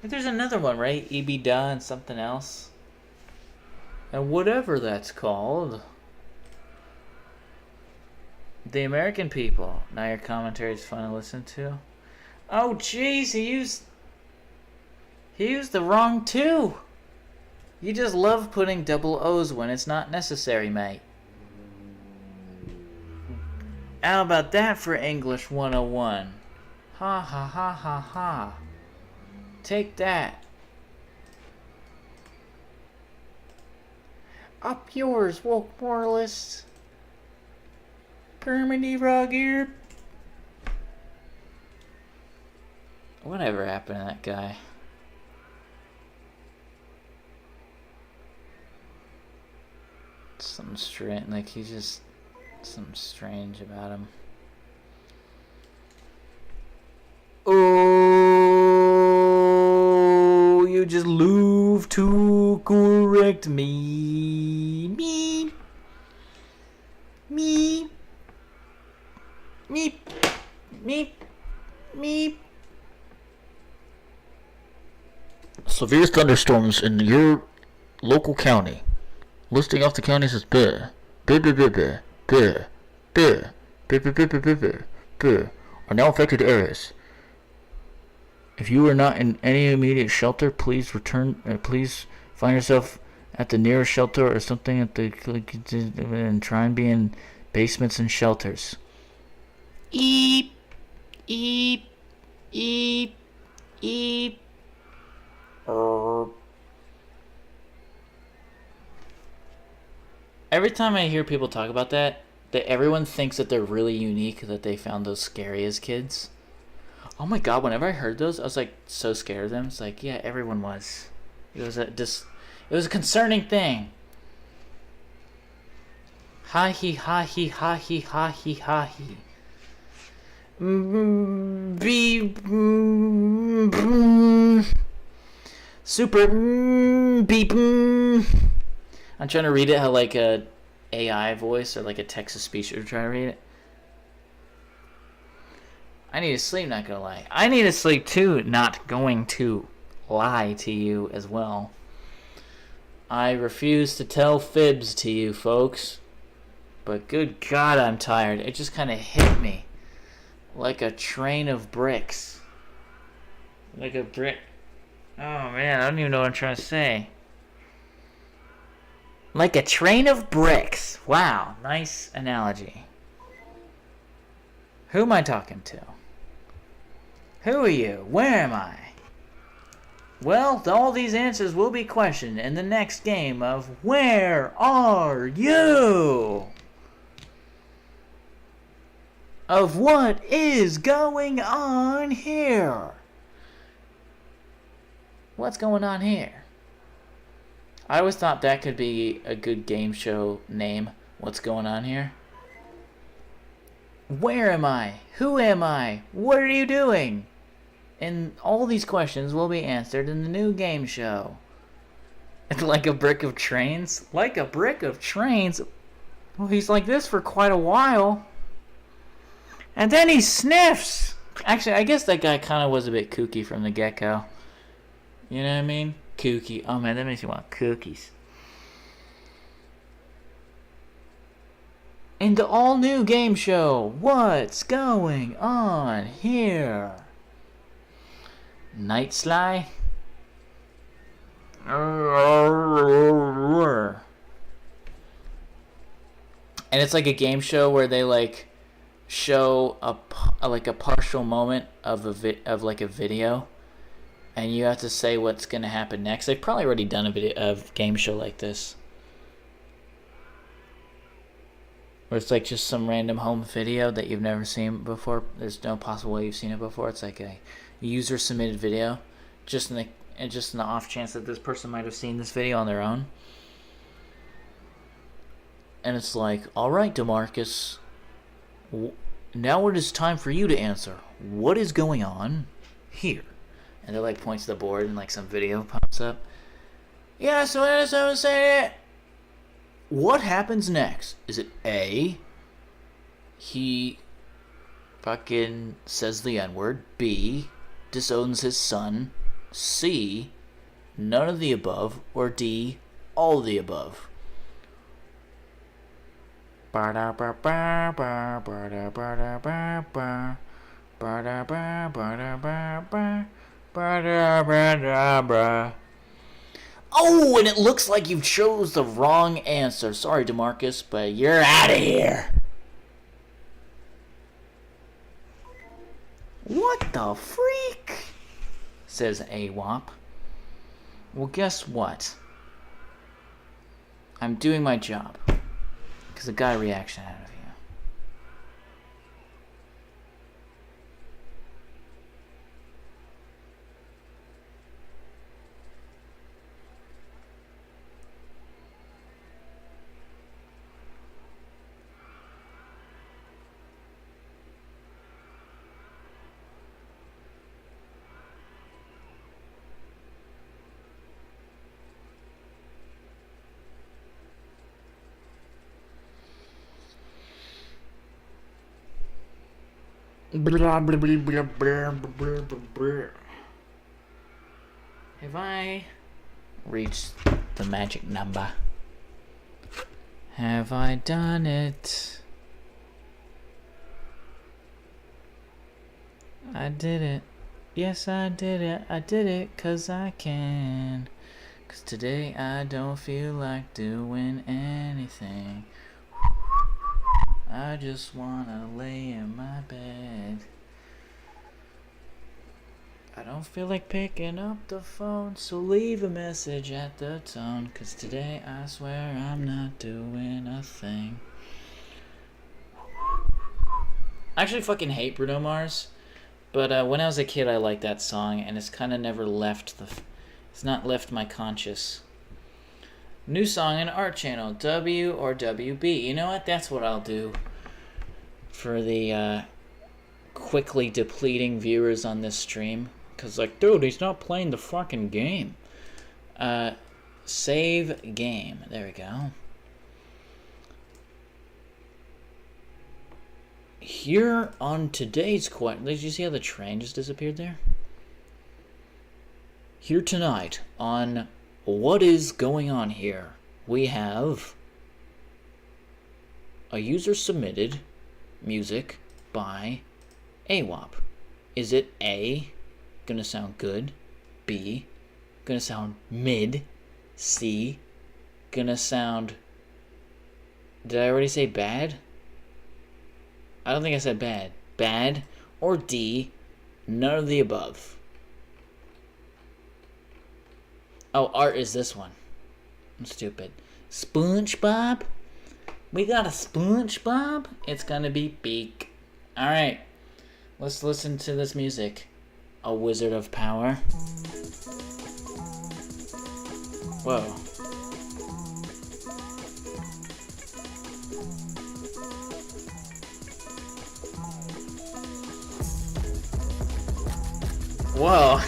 There's another one, right? EBITDA and something else. And whatever that's called. The American people. Now your commentary is fun to listen to. Oh, jeez, he used the wrong two. You just love putting double O's when it's not necessary, mate. How about that for English 101? Ha ha ha ha ha. Take that. Up yours, woke moralists. Kermity Frogger. Whatever happened to that guy? Something strange, like he's just something strange about him. Oh, you just love to correct me. Me. Severe thunderstorms in your local county. Listing off the counties as are now affected areas. If you are not in any immediate shelter, please please find yourself at the nearest shelter or something and try and be in basements and shelters. Eep, eep, eep, eep. Every time I hear people talk about that everyone thinks that they're really unique, that they found those scary as kids. Oh my god, whenever I heard those, I was like so scared of them. It's like, yeah, everyone was. It was a concerning thing. Ha he ha he ha he ha he ha he. Super beep. I'm trying to read it how like a AI voice or like a text to speech or try to read it. I need to sleep, not gonna lie. I need to sleep too, not going to lie to you as well. I refuse to tell fibs to you folks. But good God, I'm tired. It just kind of hit me like a train of bricks. Like a brick. Oh man, I don't even know what I'm trying to say. Like a train of bricks. Wow, nice analogy. Who am I talking to? Who are you? Where am I? Well, all these answers will be questioned in the next game of Where Are You? of what is going on here. What's going on here? I always thought that could be a good game show name. What's going on here? Where am I? Who am I? What are you doing? And all these questions will be answered in the new game show. Like a brick of trains? Like a brick of trains? Well, he's like this for quite a while. And then he sniffs! Actually, I guess that guy kind of was a bit kooky from the get-go. You know what I mean? Kooky. Oh man, that makes me want cookies. In the all-new game show, what's going on here? Night Sly? And it's like a game show where they like show a partial moment of a video, and you have to say what's gonna happen next. They've probably already done a game show like this, where it's like just some random home video that you've never seen before. There's no possible way you've seen it before. It's like a user submitted video, just in the off chance that this person might have seen this video on their own. And it's like, all right, DeMarcus, now it is time for you to answer. What is going on here? And it like points to the board and like some video pops up. Yeah, so as I was saying, what happens next? Is it A, he fucking says the N-word, B, disowns his son, C, none of the above, or D, all of the above? Oh, and it looks like you chose the wrong answer. Sorry, DeMarcus, but you're out of here. What the freak? Says AWOP. Well, guess what? I'm doing my job. Because I got a reaction out of you. Have I reached the magic number? Have I done it? I did it. Yes, I did it. I did it 'cause I can. 'Cause today I don't feel like doing anything. I just wanna lay in my bed. I don't feel like picking up the phone, so leave a message at the tone. 'Cause today I swear I'm not doing a thing. I actually fucking hate Bruno Mars, but when I was a kid I liked that song, and it's kind of never left it's not left my conscious. New song and art channel, W or WB. You know what? That's what I'll do for the quickly depleting viewers on this stream. Because, like, dude, he's not playing the fucking game. Save game. There we go. Here on today's question... Did you see how the train just disappeared there? Here tonight on... What is going on here? We have a user submitted music by AWOP. Is it A, gonna sound good? B, gonna sound mid? C, gonna sound... Did I already say bad? I don't think I said bad. Bad? Or D, none of the above? Oh, art is this one. I'm stupid. SpongeBob? We got a SpongeBob? It's gonna be big. Alright, let's listen to this music. A Wizard of Power. Whoa. Whoa.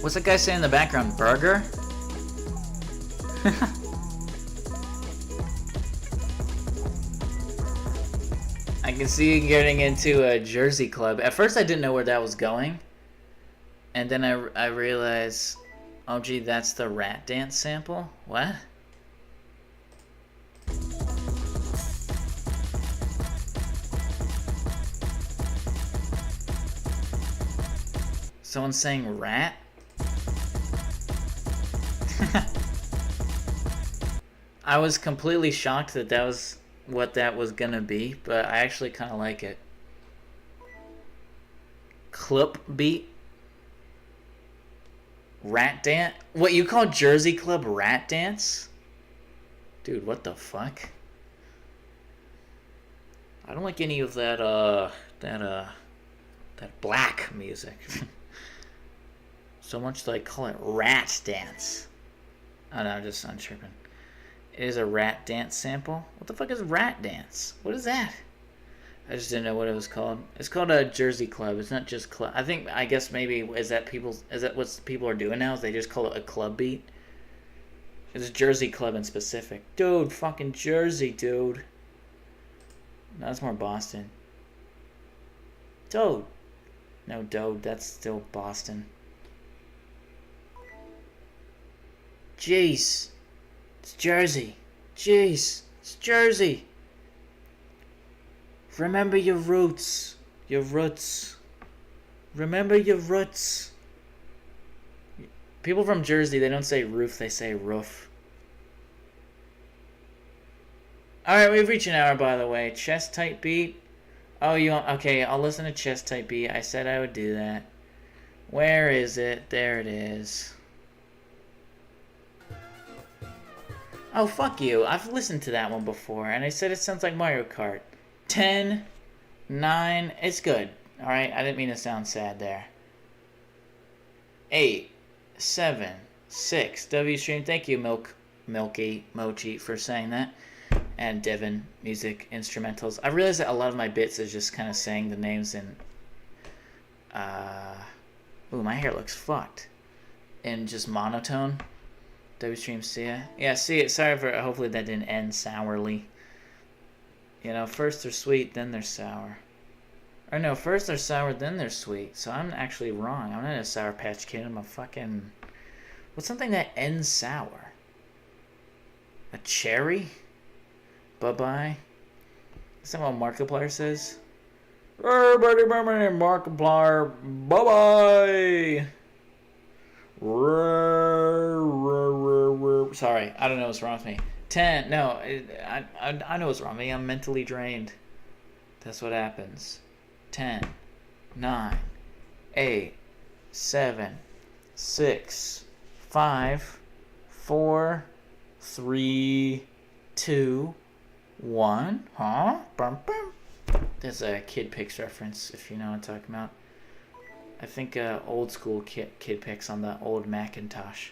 What's that guy saying in the background? Burger? I can see you getting into a Jersey Club. At first I didn't know where that was going. And then I realized, oh gee, that's the Rat Dance sample? What? Someone's saying rat? I was completely shocked that that was what that was gonna be, but I actually kind of like it. Clip beat? Rat dance? What, you call Jersey Club rat dance? Dude, what the fuck? I don't like any of that black music. So much that I call it rat dance. Oh no, I'm tripping. It is a rat dance sample? What the fuck is rat dance? What is that? I just didn't know what it was called. It's called a Jersey Club. It's not just club. I guess maybe is that what people are doing now? Is they just call it a club beat? It's Jersey Club in specific. Dude, fucking Jersey, dude. No, that's more Boston. Dude. No, dude, that's still Boston. Jeez. It's Jersey. Jeez. It's Jersey. Remember your roots. Your roots. Remember your roots. People from Jersey, they don't say roof, they say roof. Alright, we've reached an hour, by the way. Chest type beat. Oh, okay, I'll listen to chest type beat. I said I would do that. Where is it? There it is. Oh, fuck you. I've listened to that one before, and I said it sounds like Mario Kart. 10, 9, it's good. Alright, I didn't mean to sound sad there. 8, 7, 6. W Stream, thank you, Milky Mochi, for saying that. And Devin, music instrumentals. I realized that a lot of my bits is just kind of saying the names in... Ooh, my hair looks fucked. In just monotone. W-stream, see ya. Yeah, see it. Sorry for... Hopefully that didn't end sourly. You know, first they're sweet, then they're sour. Or no, first they're sour, then they're sweet. So I'm actually wrong. I'm not a Sour Patch Kid. I'm a fucking... What's something that ends sour? A cherry? Bye-bye. Is that what Markiplier says? Everybody, Markiplier. Bye-bye. Sorry, I don't know what's wrong with me. 10. No, I know what's wrong with me. I'm mentally drained. That's what happens. 10, 9, 8, 7, 6, 5, 4, 3, 2, 1. Huh? Bum, bum. There's a Kid Pix reference, if you know what I'm talking about. I think old school Kid Pix on the old Macintosh.